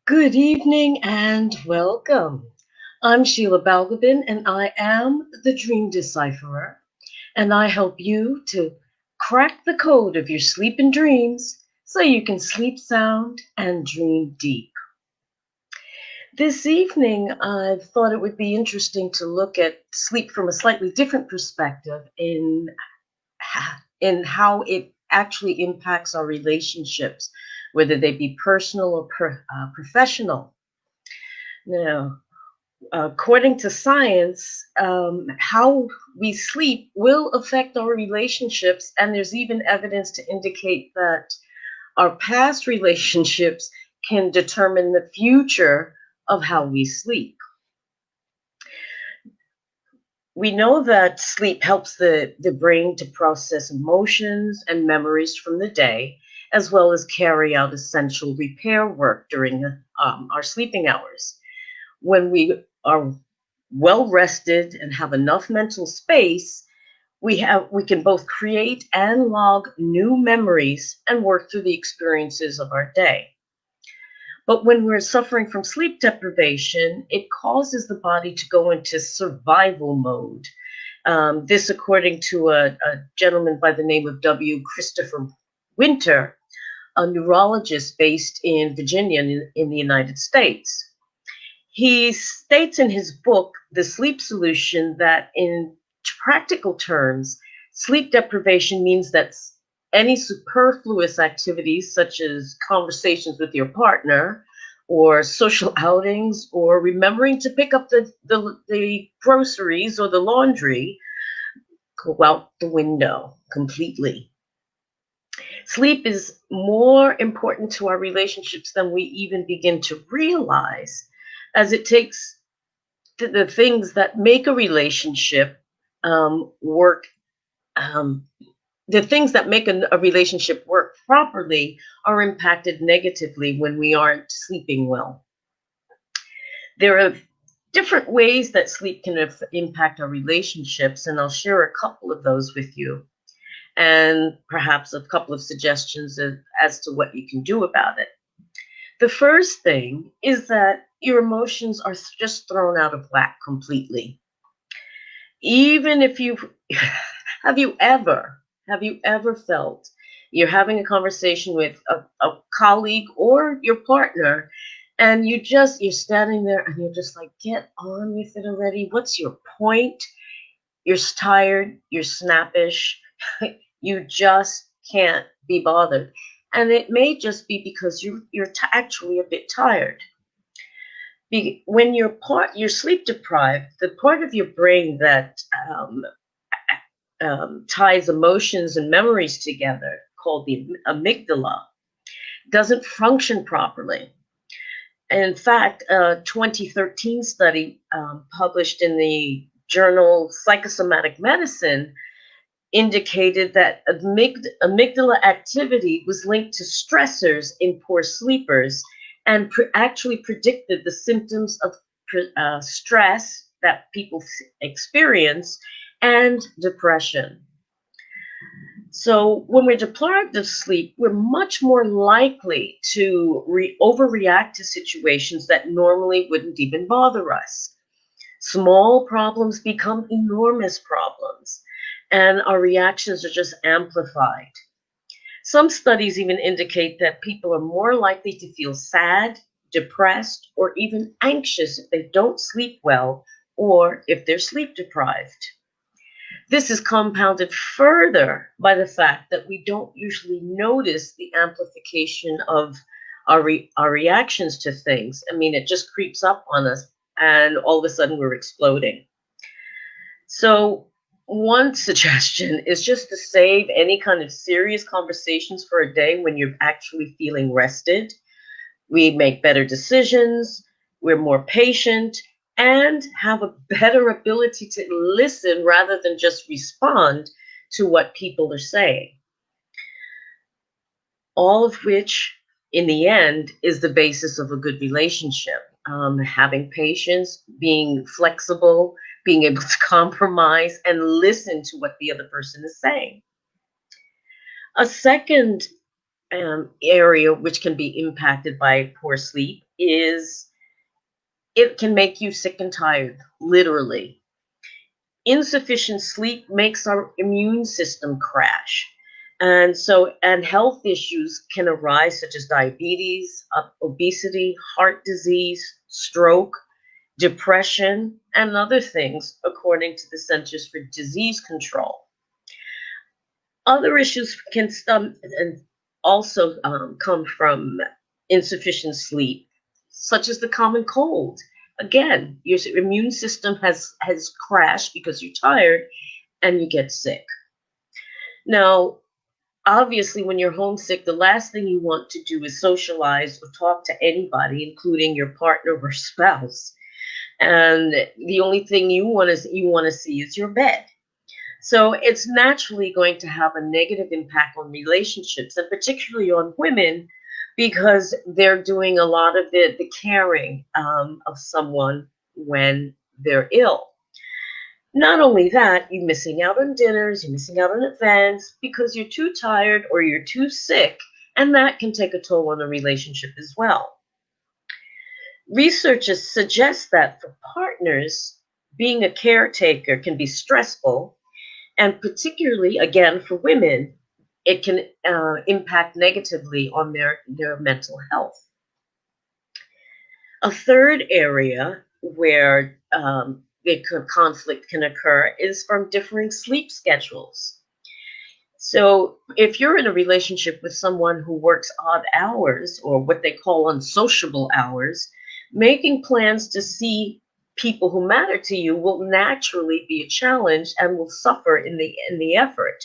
Good evening and welcome. I'm Sheila Balgobin and I am the Dream Decipherer, and I help you to crack the code of your sleep and dreams so you can sleep sound and dream deep. This evening, I thought it would be interesting to look at sleep from a slightly different perspective in how it actually impacts our relationships, whether they be personal or professional. Now, according to science, how we sleep will affect our relationships, and there's even evidence to indicate that our past relationships can determine the future of how we sleep. We know that sleep helps the brain to process emotions and memories from the day, as well as carry out essential repair work during our sleeping hours. When we are well rested and have enough mental space, we can both create and log new memories and work through the experiences of our day. But when we're suffering from sleep deprivation, it causes the body to go into survival mode. This, according to a gentleman by the name of Christopher Winter, a neurologist based in Virginia in the United States. He states in his book, The Sleep Solution, that in practical terms, sleep deprivation means that any superfluous activities, such as conversations with your partner, or social outings, or remembering to pick up the groceries or the laundry, go out the window completely. Sleep is more important to our relationships than we even begin to realize, as it takes the things that make a relationship work. Um, the things that make a relationship work properly are impacted negatively when we aren't sleeping well. There are different ways that sleep can impact our relationships, and I'll share a couple of those with you, and perhaps a couple of suggestions as to what you can do about it. The first thing is that your emotions are just thrown out of whack completely. Even if you have you ever felt you're having a conversation with a colleague or your partner, and you're standing there and you're just like, get on with it already. What's your point? You're tired, you're snappish, you just can't be bothered. And it may just be because you're actually a bit tired. When you're sleep deprived, the part of your brain that ties emotions and memories together, called the amygdala, doesn't function properly. In fact, a 2013 study published in the journal Psychosomatic Medicine indicated that amygdala activity was linked to stressors in poor sleepers and actually predicted the symptoms of stress that people experience and depression. So when we're deprived of sleep, we're much more likely to overreact to situations that normally wouldn't even bother us. Small problems become enormous problems, and our reactions are just amplified. Some studies even indicate that people are more likely to feel sad, depressed, or even anxious if they don't sleep well or if they're sleep deprived. This is compounded further by the fact that we don't usually notice the amplification of our reactions to things. I mean, it just creeps up on us, and all of a sudden we're exploding. So, one suggestion is just to save any kind of serious conversations for a day when you're actually feeling rested. We make better decisions, we're more patient, and have a better ability to listen rather than just respond to what people are saying. All of which, in the end, is the basis of a good relationship. Having patience, being flexible, being able to compromise and listen to what the other person is saying. A second area which can be impacted by poor sleep is it can make you sick and tired, literally. Insufficient sleep makes our immune system crash. And health issues can arise, such as diabetes, obesity, heart disease, stroke, depression, and other things, according to the Centers for Disease Control. Other issues can and also come from insufficient sleep, such as the common cold. Again, your immune system has crashed because you're tired and you get sick. Now, obviously, when you're homesick, the last thing you want to do is socialize or talk to anybody, including your partner or spouse. And the only thing you want to see is your bed. So it's naturally going to have a negative impact on relationships, and particularly on women, because they're doing a lot of the caring of someone when they're ill. Not only that, you're missing out on dinners, you're missing out on events because you're too tired or you're too sick, and that can take a toll on the relationship as well. Researchers suggest that for partners, being a caretaker can be stressful, and particularly, again, for women, it can impact negatively on their mental health. A third area where conflict can occur is from differing sleep schedules. So, if you're in a relationship with someone who works odd hours or what they call unsociable hours, making plans to see people who matter to you will naturally be a challenge and will suffer in the effort.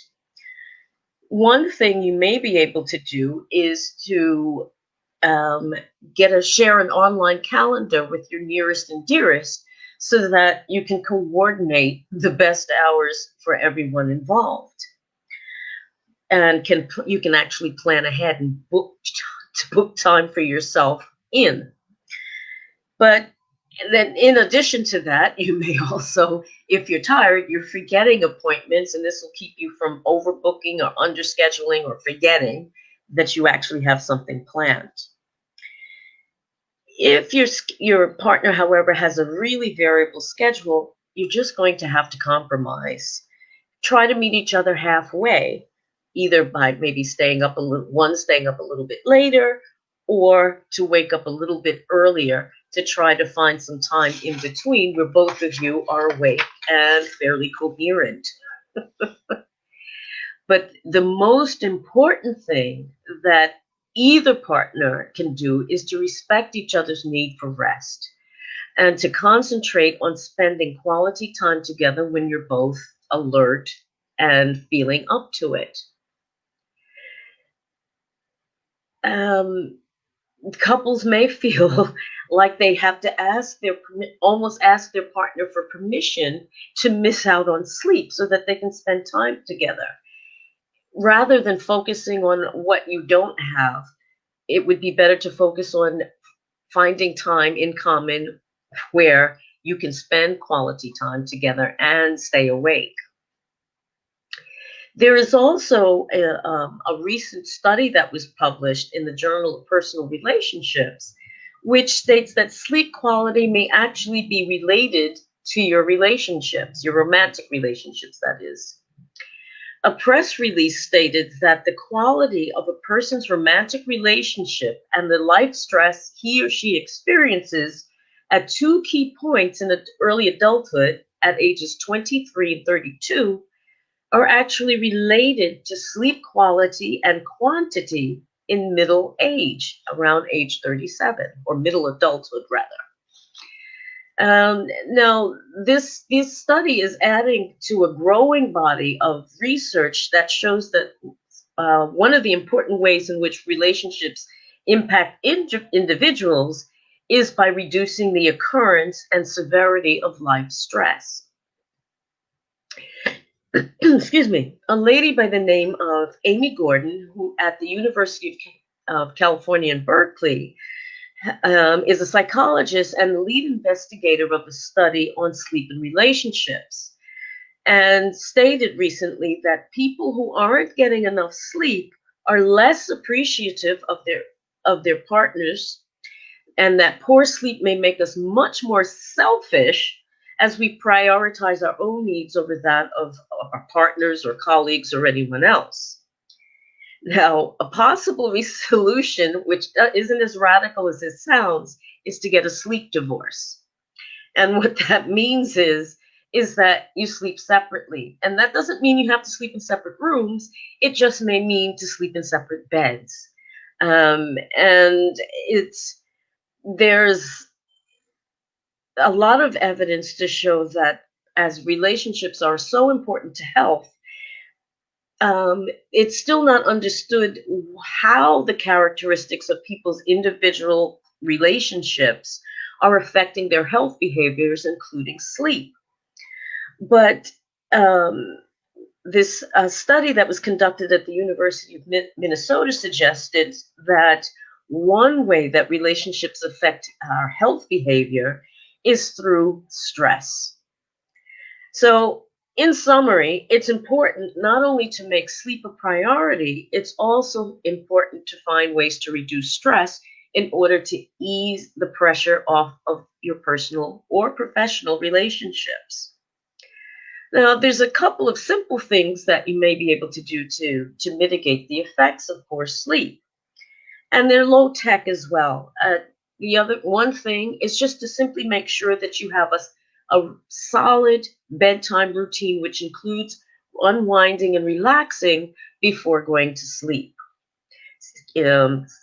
One thing you may be able to do is to um, share an online calendar with your nearest and dearest so that you can coordinate the best hours for everyone involved, and you can actually plan ahead and book time for yourself in. But then, in addition to that, you may also, if you're tired, you're forgetting appointments, and this will keep you from overbooking or underscheduling or forgetting that you actually have something planned. If your partner, however, has a really variable schedule, you're just going to have to compromise. Try to meet each other halfway, either by maybe staying up a little bit later, or to wake up a little bit earlier to try to find some time in between where both of you are awake and fairly coherent. But the most important thing that either partner can do is to respect each other's need for rest and to concentrate on spending quality time together when you're both alert and feeling up to it. Um, Couples may feel like they have to almost ask their partner for permission to miss out on sleep so that they can spend time together. Rather than focusing on what you don't have, it would be better to focus on finding time in common where you can spend quality time together and stay awake. There is also a recent study that was published in the Journal of Personal Relationships, which states that sleep quality may actually be related to your relationships, your romantic relationships, that is. A press release stated that the quality of a person's romantic relationship and the life stress he or she experiences at two key points in early adulthood at ages 23 and 32 are actually related to sleep quality and quantity in middle age, around age 37, or middle adulthood, rather. Now, this study is adding to a growing body of research that shows that one of the important ways in which relationships impact individuals is by reducing the occurrence and severity of life stress. Excuse me, a lady by the name of Amy Gordon, who at the University of California in Berkeley is a psychologist and the lead investigator of a study on sleep and relationships, and stated recently that people who aren't getting enough sleep are less appreciative of their partners, and that poor sleep may make us much more selfish as we prioritize our own needs over that of our partners or colleagues or anyone else. Now, a possible solution, which isn't as radical as it sounds, is to get a sleep divorce. And what that means is that you sleep separately. And that doesn't mean you have to sleep in separate rooms. It just may mean to sleep in separate beds. And there's a lot of evidence to show that as relationships are so important to health, it's still not understood how the characteristics of people's individual relationships are affecting their health behaviors, including sleep. But this study that was conducted at the University of Minnesota suggested that one way that relationships affect our health behavior is through stress. So, in summary, it's important not only to make sleep a priority, it's also important to find ways to reduce stress in order to ease the pressure off of your personal or professional relationships. Now, there's a couple of simple things that you may be able to do to mitigate the effects of poor sleep, and they're low tech as well. The other one thing is just to simply make sure that you have a solid bedtime routine, which includes unwinding and relaxing before going to sleep.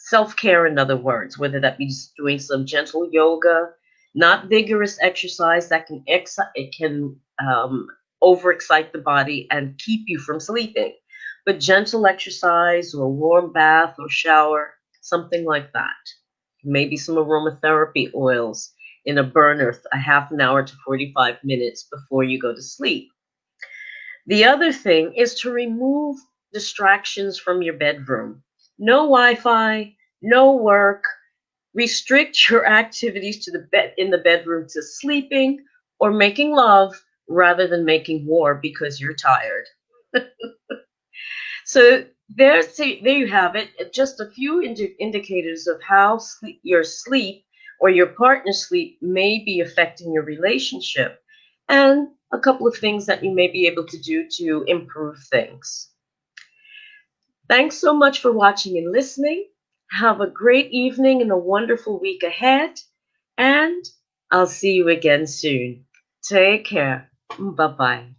Self-care, in other words, whether that be doing some gentle yoga, not vigorous exercise that can overexcite the body and keep you from sleeping, but gentle exercise or a warm bath or shower, something like that. Maybe some aromatherapy oils in a burner a half an hour to 45 minutes before you go to sleep. The other thing is to remove distractions from your bedroom. No Wi-Fi, no work. Restrict your activities to in the bedroom to sleeping or making love rather than making war because you're tired. So there you have it. Just a few indicators of how your sleep or your partner's sleep may be affecting your relationship, and a couple of things that you may be able to do to improve things. Thanks so much for watching and listening. Have a great evening and a wonderful week ahead, and I'll see you again soon. Take care. Bye-bye.